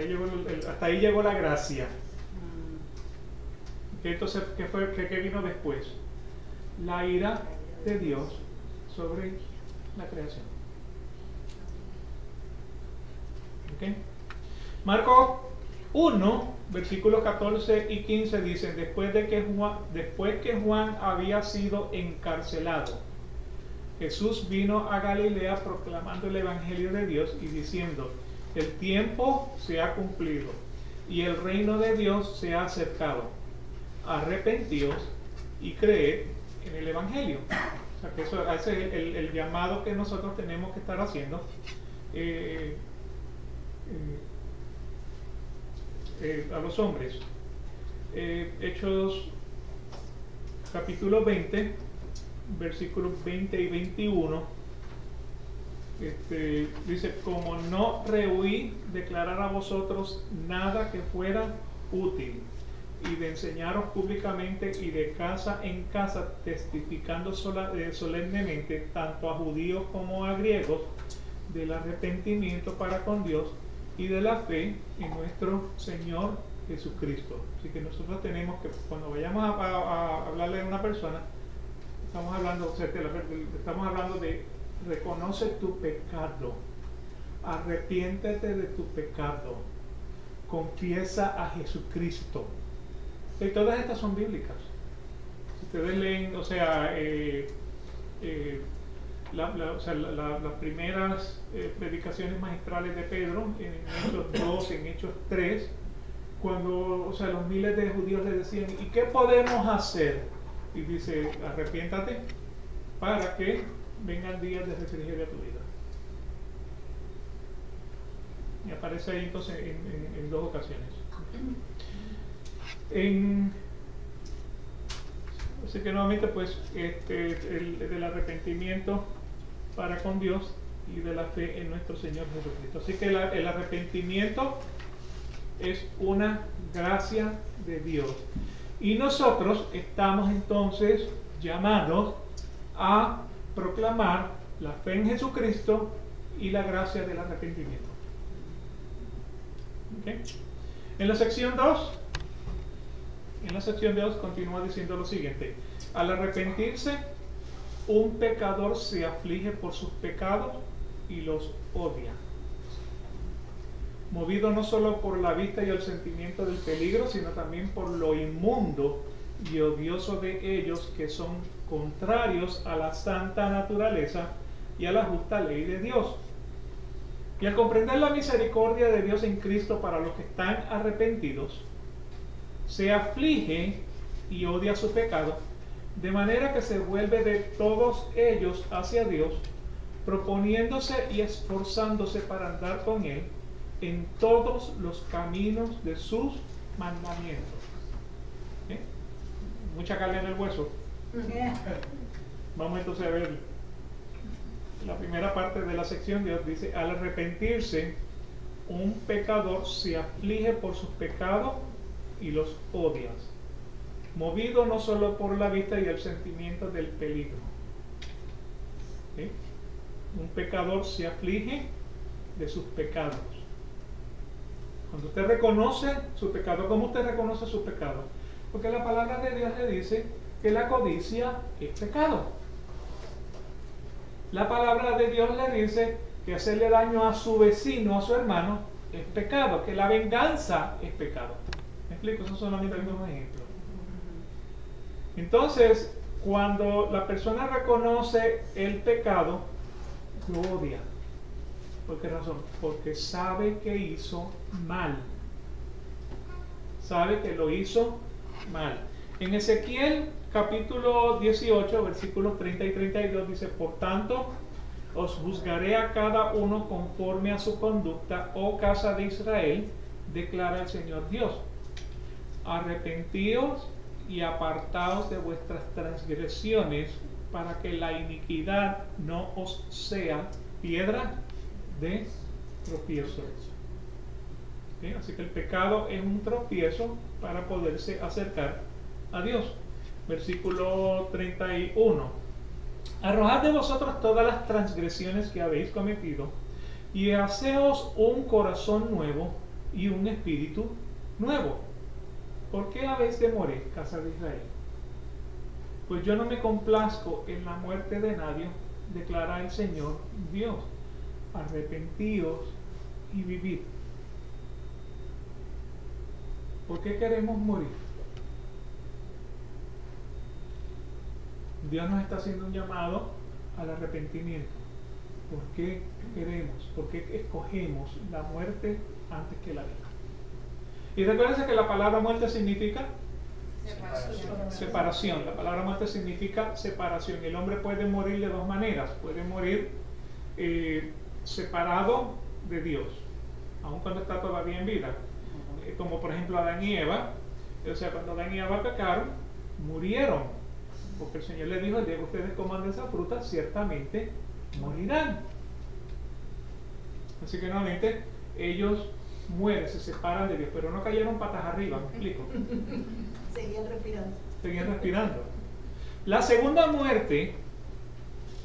ahí llegó la gracia. ¿Okay? Entonces, ¿qué vino después? La ira de Dios sobre la creación. ¿Okay? Marcos 1, versículos 14 y 15 dicen, después que Juan había sido encarcelado, Jesús vino a Galilea proclamando el Evangelio de Dios y diciendo, el tiempo se ha cumplido y el reino de Dios se ha acercado. Arrepentíos y creed en el Evangelio. O sea, que ese es el llamado que nosotros tenemos que estar haciendo a los hombres. Hechos capítulo 20, versículos 20 y 21. Dice, como no rehuí declarar a vosotros nada que fuera útil, y de enseñaros públicamente y de casa en casa, testificando solemnemente tanto a judíos como a griegos del arrepentimiento para con Dios y de la fe en nuestro Señor Jesucristo. Así que nosotros tenemos que, cuando vayamos a hablarle a una persona, estamos hablando de reconoce tu pecado, arrepiéntete de tu pecado, confiesa a Jesucristo. Y todas estas son bíblicas. Si ustedes leen, las primeras predicaciones magistrales de Pedro, en Hechos 2, en Hechos 3, cuando los miles de judíos le decían, ¿y qué podemos hacer? Y dice, arrepiéntate para que vengan días de refrigerio a tu vida. Y aparece ahí entonces en dos ocasiones. Así que nuevamente pues del arrepentimiento para con Dios y de la fe en nuestro Señor Jesucristo. Así que el arrepentimiento es una gracia de Dios. Y nosotros estamos entonces llamados a proclamar la fe en Jesucristo y la gracia del arrepentimiento. ¿Okay? En la sección 2, continúa diciendo lo siguiente: al arrepentirse, un pecador se aflige por sus pecados y los odia, movido no solo por la vista y el sentimiento del peligro, sino también por lo inmundo y odioso de ellos, que son contrarios a la santa naturaleza y a la justa ley de Dios. Y al comprender la misericordia de Dios en Cristo para los que están arrepentidos, se aflige y odia su pecado, de manera que se vuelve de todos ellos hacia Dios, proponiéndose y esforzándose para andar con Él en todos los caminos de sus mandamientos. Mucha carne en el hueso. Vamos entonces a ver la primera parte de la sección. Dios dice: al arrepentirse, un pecador se aflige por sus pecados y los odia, movido no solo por la vista y el sentimiento del peligro. ¿Sí? Un pecador se aflige de sus pecados. Cuando usted reconoce su pecado, ¿cómo usted reconoce su pecado? Porque la palabra de Dios le dice que la codicia es pecado. La palabra de Dios le dice que hacerle daño a su vecino, a su hermano, es pecado, que la venganza es pecado. ¿Me explico? Esos son solamente algunos ejemplos. Entonces, cuando la persona reconoce el pecado, lo odia. ¿Por qué razón? Porque sabe que hizo mal. Sabe que lo hizo mal. En Ezequiel capítulo 18, versículos 30 y 32 dice: por tanto, os juzgaré a cada uno conforme a su conducta, oh casa de Israel, declara el Señor Dios. Arrepentíos y apartaos de vuestras transgresiones, para que la iniquidad no os sea piedra de tropiezo. ¿Sí? Así que el pecado es un tropiezo para poderse acercar a Dios. Versículo 31: arrojad de vosotros todas las transgresiones que habéis cometido, y haceos un corazón nuevo y un espíritu nuevo. ¿Por qué habéis de morir, casa de Israel? Pues yo no me complazco en la muerte de nadie, declara el Señor Dios. Arrepentíos y vivid. ¿Por qué queremos morir? Dios nos está haciendo un llamado al arrepentimiento. ¿Por qué queremos? ¿Por qué escogemos la muerte antes que la vida? Y recuérdense que la palabra muerte significa separación. La palabra muerte significa separación. El hombre puede morir de dos maneras. Puede morir separado de Dios, aun cuando está todavía en vida. Como por ejemplo Adán y Eva. O sea, cuando Adán y Eva pecaron, murieron. Porque el Señor les dijo: el día que ustedes coman de esa fruta, ciertamente morirán. Así que nuevamente ellos mueren, se separan de Dios, pero no cayeron patas arriba, ¿me explico? Seguían respirando. Seguían respirando. La segunda muerte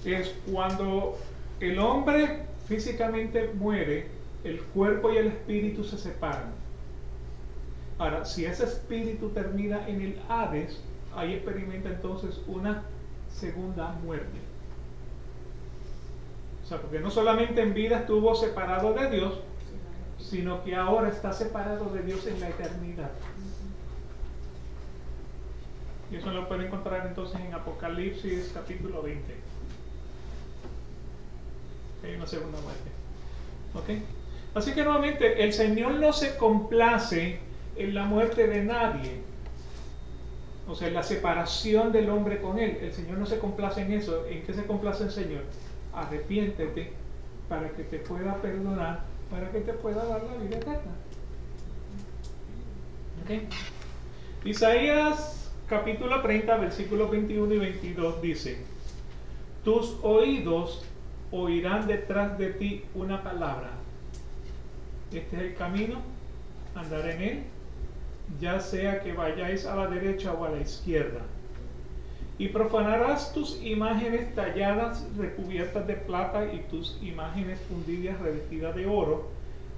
es cuando el hombre físicamente muere, el cuerpo y el espíritu se separan. Ahora, si ese espíritu termina en el Hades, ahí experimenta entonces una segunda muerte. O sea, porque no solamente en vida estuvo separado de Dios, sino que ahora está separado de Dios en la eternidad. Y eso lo pueden encontrar entonces en Apocalipsis capítulo 20. Hay una segunda muerte. ¿Ok? Así que nuevamente, el Señor no se complace en la muerte de nadie. O sea, en la separación del hombre con Él. El Señor no se complace en eso. ¿En qué se complace el Señor? Arrepiéntete para que te pueda perdonar para que te pueda dar la vida eterna. ¿Okay? Isaías capítulo 30, versículos 21 y 22 dice: tus oídos oirán detrás de ti una palabra. Este es el camino, andar en él, ya sea que vayáis a la derecha o a la izquierda. Y profanarás tus imágenes talladas recubiertas de plata y tus imágenes fundidas revestidas de oro,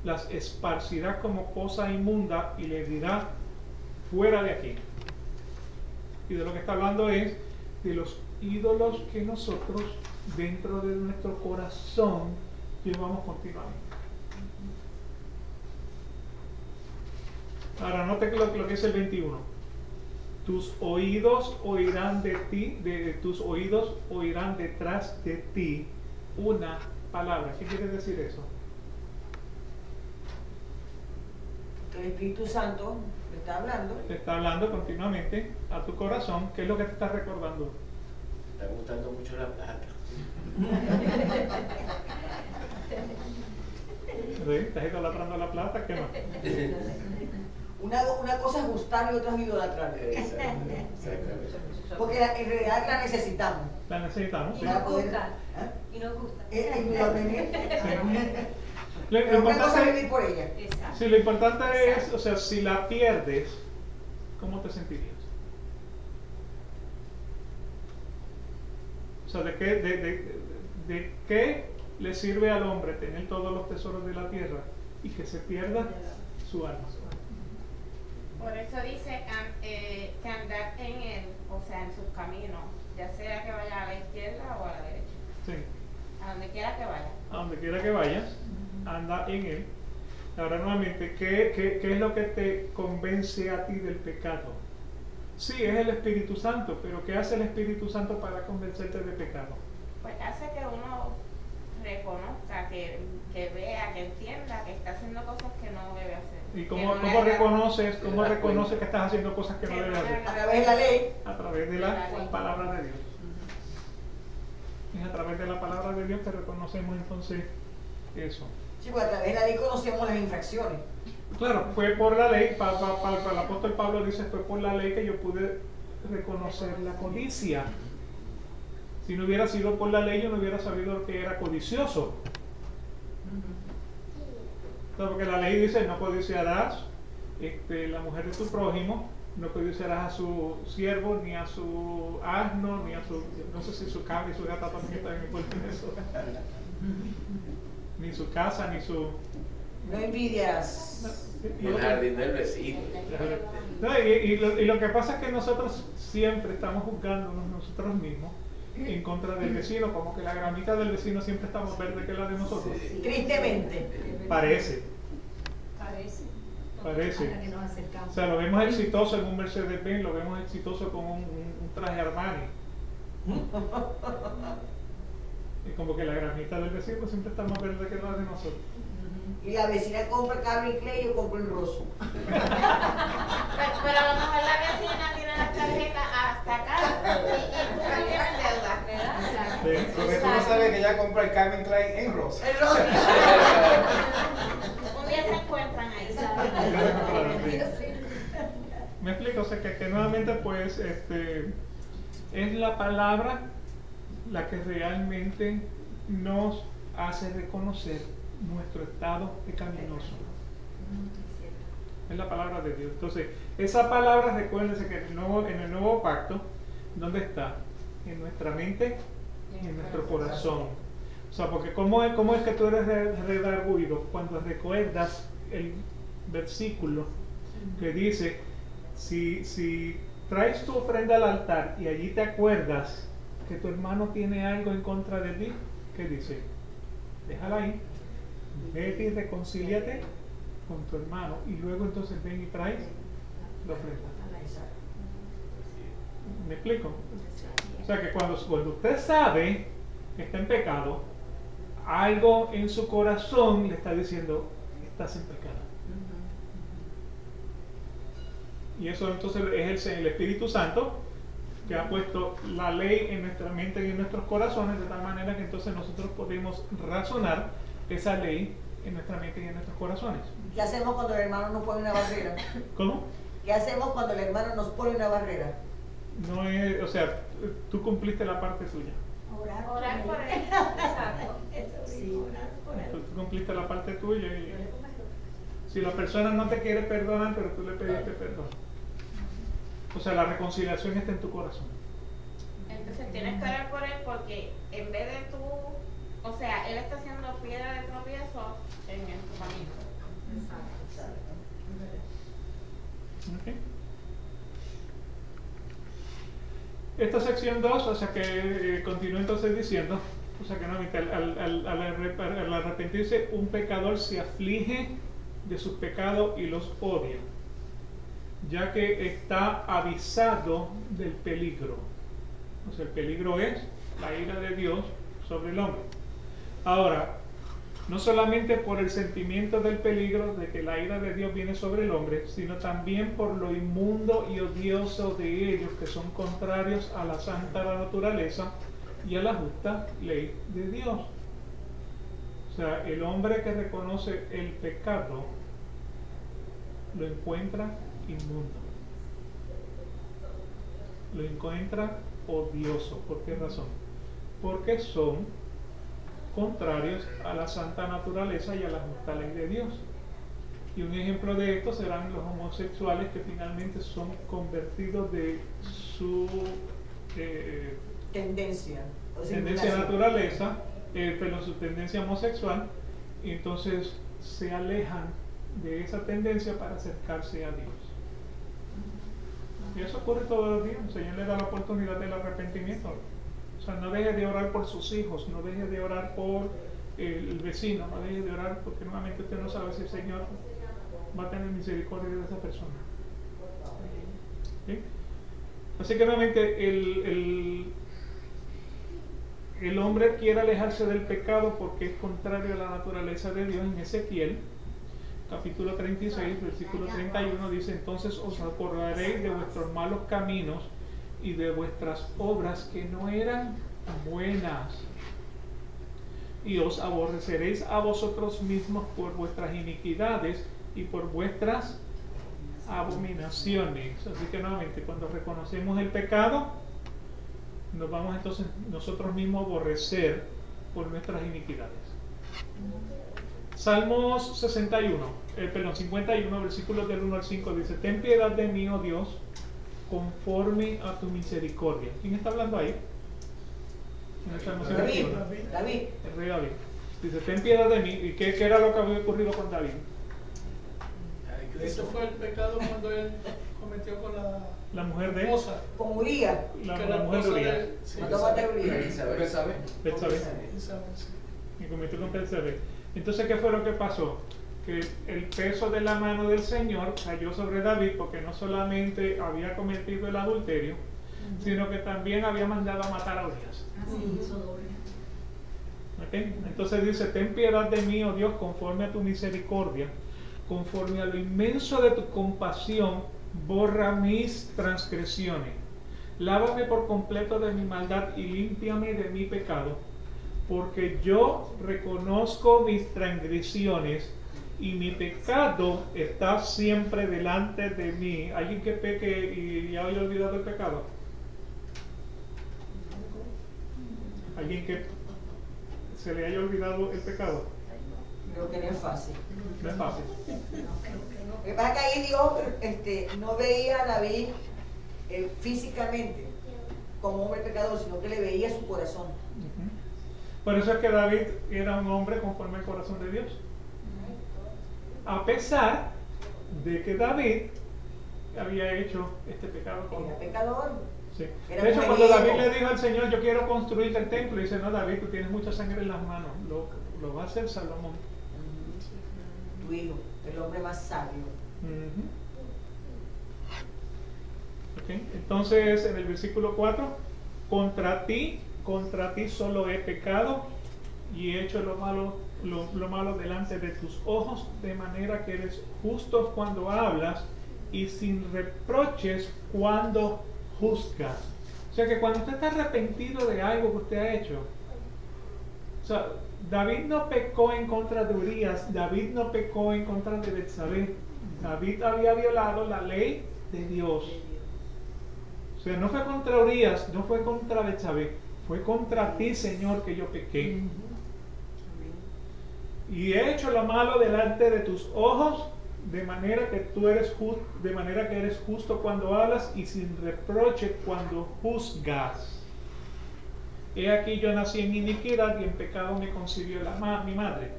las esparcirás como cosa inmunda y le dirás: fuera de aquí. Y de lo que está hablando es de los ídolos que nosotros dentro de nuestro corazón llevamos continuamente. Ahora note lo que es el 21. Tus oídos oirán de ti, tus oídos oirán detrás de ti una palabra. ¿Qué quiere decir eso? El Espíritu Santo le está hablando. Te está hablando continuamente a tu corazón. ¿Qué es lo que te está recordando? Te está gustando mucho la plata. ¿Sí? ¿Estás idolatrando la plata? ¿Qué más? Una cosa es gustar y otra es idolatrar. Exactamente. Porque en realidad la necesitamos. La necesitamos, sí. Y nos gusta. ¿Eh? Y nos gusta. Lo Pero una cosa es importante, vivir por ella. Exacto. sí, lo importante es, o sea, si la pierdes, ¿cómo te sentirías? O sea, ¿de qué le sirve al hombre tener todos los tesoros de la tierra y que se pierda su alma? Por eso dice que andar en él, o sea, en sus caminos, ya sea que vaya a la izquierda o a la derecha, Sí. a donde quiera que vaya. A donde quiera que vayas, anda en él. Ahora nuevamente, ¿qué es lo que te convence a ti del pecado? Sí, es el Espíritu Santo, pero ¿qué hace el Espíritu Santo para convencerte de pecado? Pues hace que uno reconozca, que vea, que entienda que está haciendo cosas que no debe hacer. ¿Y Que cómo no le agrada. reconoces Te das cuenta. que estás haciendo cosas que no Que no debes le hacer? A través de la ley. A través de la La ley. palabra de Dios. Es a través de la palabra de Dios que reconocemos entonces eso. Sí, porque a través de la ley conocemos las infracciones. Claro, fue por la ley, el apóstol Pablo dice, fue por la ley que yo pude reconocer la codicia. Si no hubiera sido por la ley, yo no hubiera sabido lo que era codicioso. Claro, porque la ley dice, no codiciarás la mujer de tu prójimo, no codiciarás a su siervo, ni a su asno, ni a su, no sé si su cabra y su gata también están en eso. Ni su casa, ni su... No envidias. Y el jardín del vecino. No, y lo que pasa es que nosotros siempre estamos juzgándonos nosotros mismos en contra del vecino, como que la gramita del vecino siempre está más verde que la de nosotros. Sí. Tristemente. Parece. Hasta que nos acercamos. O sea, lo vemos exitoso en un Mercedes-Benz, lo vemos exitoso con un traje Armani. Y como que la gramita del vecino siempre está más verde que la de nosotros. Y la vecina compra Calvin Klein y yo compro el roso. Pero a lo mejor la vecina tiene las tarjetas hasta acá y tú no tienes deuda, ¿verdad? Sí. Porque tú no sabes que ella compra el Calvin Klein en rosa. El roso. Un día se encuentran ahí. Me explico, o sea que nuevamente pues es la palabra la que realmente nos hace reconocer nuestro estado pecaminoso. Es la palabra de Dios. Entonces, esa palabra, recuérdense que en el nuevo pacto, ¿dónde está? En nuestra mente y en nuestro corazón. O sea, porque ¿cómo es que tú eres redarguido? Cuando recuerdas el versículo que dice, si traes tu ofrenda al altar y allí te acuerdas que tu hermano tiene algo en contra de ti, ¿qué dice? Déjala ahí, vete y reconcíliate con tu hermano y luego entonces ven y traes la ofrenda. ¿Me explico? O sea que cuando usted sabe que está en pecado, algo en su corazón le está diciendo, estás en pecado. Y eso entonces es el Espíritu Santo que ha puesto la ley en nuestra mente y en nuestros corazones, de tal manera que entonces nosotros podemos razonar esa ley en nuestra mente y en nuestros corazones. ¿Qué hacemos cuando el hermano nos pone una barrera? ¿Cómo? ¿Qué hacemos cuando el hermano nos pone una barrera? No es, o sea, tú cumpliste la parte tuya. Orar por él. Exacto. Sí, orar por él. Tú cumpliste la parte tuya y si la persona no te quiere perdonar, pero tú le pediste perdón. O sea, la reconciliación está en tu corazón. Entonces tienes que orar por él porque en vez de tú, o sea, él está haciendo piedra de tropiezo en tu camino. ¿Okay? Esta sección 2, o sea que continúa entonces diciendo, o sea que no, al arrepentirse un pecador se aflige de sus pecados y los odia, ya que está avisado del peligro. O sea, el peligro es la ira de Dios sobre el hombre. Ahora, no solamente por el sentimiento del peligro de que la ira de Dios viene sobre el hombre, sino también por lo inmundo y odioso de ellos, que son contrarios a la santa naturaleza y a la justa ley de Dios. O sea, el hombre que reconoce el pecado lo encuentra inmundo, lo encuentra odioso. ¿Por qué razón? Porque son contrarios a la santa naturaleza y a la justa ley de Dios. Y un ejemplo de esto serán los homosexuales, que finalmente son convertidos de su Tendencia. O sea, naturaleza, pero su tendencia homosexual, y entonces se alejan de esa tendencia para acercarse a Dios. Y eso ocurre todos los días. El Señor le da la oportunidad del arrepentimiento. O sea, no deje de orar por sus hijos, no deje de orar por el vecino, no deje de orar porque nuevamente usted no sabe si el Señor va a tener misericordia de esa persona. ¿Sí? Así que nuevamente el hombre quiere alejarse del pecado porque es contrario a la naturaleza de Dios. En Ezequiel capítulo 36, versículo 31 dice: entonces os acordaréis de vuestros malos caminos y de vuestras obras que no eran buenas, y os aborreceréis a vosotros mismos por vuestras iniquidades y por vuestras abominaciones. Así que nuevamente, cuando reconocemos el pecado, nos vamos entonces nosotros mismos a aborrecer por nuestras iniquidades. Salmos 51, versículos del 1 al 5 dice: ten piedad de mí, oh Dios, conforme a tu misericordia. ¿Quién está hablando ahí? En el Salmo 51. David. El rey David. Dice: ten piedad de mí. ¿Y qué era lo que había ocurrido con David? Eso fue el pecado cuando él cometió con La mujer de esposa. Con Urías. la Que la mujer de esposa Urías. de él, sí, Mató a Urías. Betsabé. Betsabé. Isabel, sí. Y cometió con Betsabé. Entonces, ¿qué fue lo que pasó? Que el peso de la mano del Señor cayó sobre David, porque no solamente había cometido el adulterio, sino que también había mandado a matar a Urías. ¿Okay? Entonces dice: ten piedad de mí, oh Dios, conforme a tu misericordia, conforme a lo inmenso de tu compasión, borra mis transgresiones. Lávame por completo de mi maldad y límpiame de mi pecado, porque yo reconozco mis transgresiones y mi pecado está siempre delante de mí. ¿Alguien que peque y ya haya olvidado el pecado? ¿Alguien que se le haya olvidado el pecado? Creo que no es fácil. No es fácil. Lo que pasa es que ahí Dios no veía a David físicamente como hombre pecador, sino que le veía su corazón. Por eso es que David era un hombre conforme al corazón de Dios. A pesar de que David había hecho este pecado con... Era pecador. Sí. Era De hecho, cuando mujeriego. David le dijo al Señor: yo quiero construirte el templo, dice: no, David, tú tienes mucha sangre en las manos, lo va a hacer Salomón. Tu hijo, el hombre más sabio. Okay. Entonces, en el versículo 4, contra ti solo he pecado y he hecho lo malo delante de tus ojos, de manera que eres justo cuando hablas y sin reproches cuando juzgas. O sea que cuando usted está arrepentido de algo que usted ha hecho, o sea, David no pecó en contra de Urías, David no pecó en contra de Betsabé. David había violado la ley de Dios. O sea, no fue contra Urías, no fue contra Betsabé, fue contra ti, Señor, que yo pequé. Y he hecho lo malo delante de tus ojos, de manera que tú eres justo, de manera que eres justo cuando hablas y sin reproche cuando juzgas. He aquí yo nací en iniquidad y en pecado me concibió mi madre.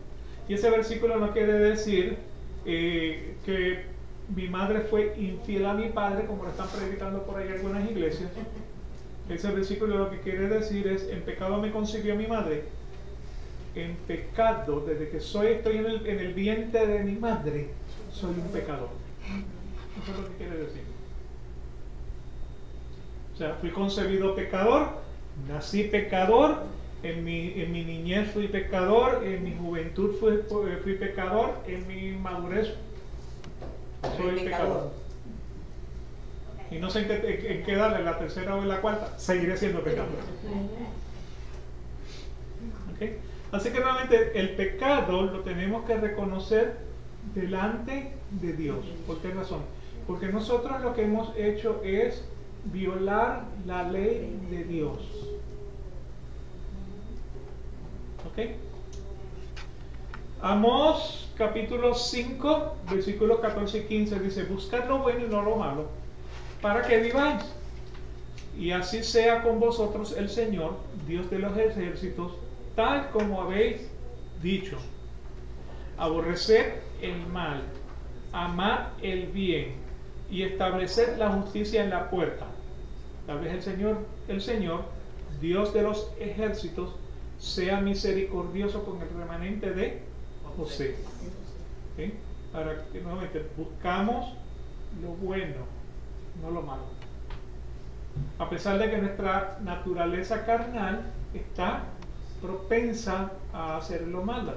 Y ese versículo no quiere decir que mi madre fue infiel a mi padre, como lo están predicando por ahí algunas iglesias. Ese versículo lo que quiere decir es: en pecado me concibió mi madre. En pecado, desde que estoy en el vientre de mi madre, soy un pecador. Eso es lo que quiere decir. O sea, fui concebido pecador, nací pecador, en mi niñez fui pecador, en mi juventud fui pecador, en mi madurez soy pecador. Y no sé en qué darle, la tercera o en la cuarta, seguiré siendo pecador. ¿Okay? Así que realmente el pecado lo tenemos que reconocer delante de Dios. ¿Por qué razón? Porque nosotros lo que hemos hecho es violar la ley de Dios. ¿Ok? Amós capítulo 5, versículos 14 y 15 dice: buscad lo bueno y no lo malo, para que viváis. Y así sea con vosotros el Señor, Dios de los ejércitos, tal como habéis dicho. Aborreced el mal, amad el bien y estableced la justicia en la puerta. Tal vez el Señor, Dios de los ejércitos, sea misericordioso con el remanente de José. ¿Okay? Para que nuevamente buscamos lo bueno, no lo malo. A pesar de que nuestra naturaleza carnal está propensa a hacer lo malo.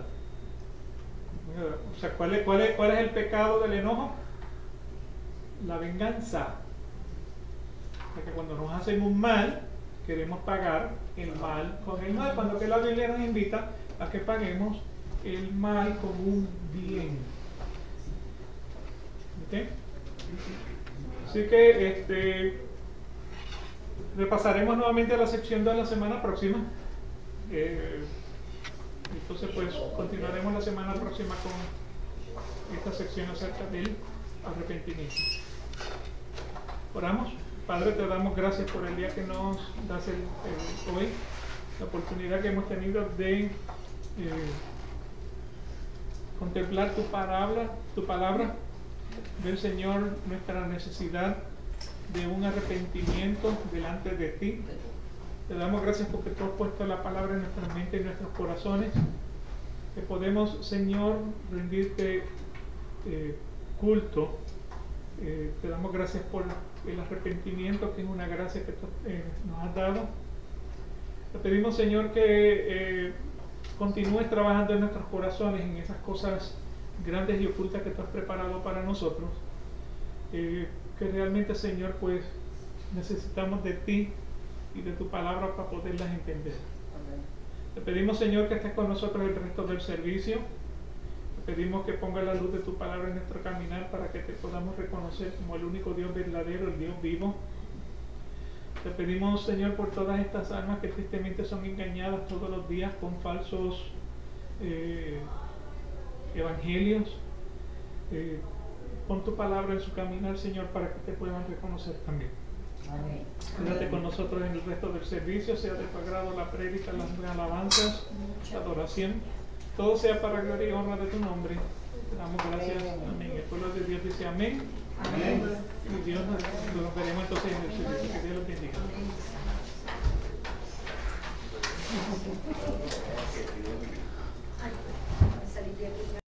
O sea, ¿cuál es el pecado del enojo? La venganza. Porque cuando nos hacen un mal, queremos pagar el mal con el mal, cuando que la Biblia nos invita a que paguemos el mal con un bien. ¿Okay? Así que repasaremos nuevamente la sección de la semana próxima. Entonces pues continuaremos la semana próxima con esta sección acerca del arrepentimiento. Oramos. Padre, te damos gracias por el día que nos das hoy, la oportunidad que hemos tenido de contemplar tu palabra, del Señor, nuestra necesidad de un arrepentimiento delante de ti. Te damos gracias porque tú has puesto la palabra en nuestra mente y en nuestros corazones, que podemos, Señor, rendirte culto. Te damos gracias por el arrepentimiento, que es una gracia que tú nos has dado. Te pedimos, Señor, que continúes trabajando en nuestros corazones, en esas cosas grandes y ocultas que tú has preparado para nosotros, que realmente, Señor, pues necesitamos de ti y de tu palabra para poderlas entender. Amén. Te pedimos, Señor, que estés con nosotros el resto del servicio. Te pedimos que pongas la luz de tu palabra en nuestro caminar para que te podamos reconocer como el único Dios verdadero, el Dios vivo. Te pedimos, Señor, por todas estas almas que tristemente son engañadas todos los días con falsos evangelios. Pon tu palabra en su caminar, Señor, para que te puedan reconocer también. Amén. Quédate con nosotros en el resto del servicio, sea de tu agrado la prédica, las alabanzas, la adoración. Todo sea para gloria y honra de tu nombre. Te damos gracias. Amén. El pueblo de Dios dice amén. Amén. Y Dios nos veremos entonces en el servicio. Que Dios los bendiga. Ay, salí de aquí.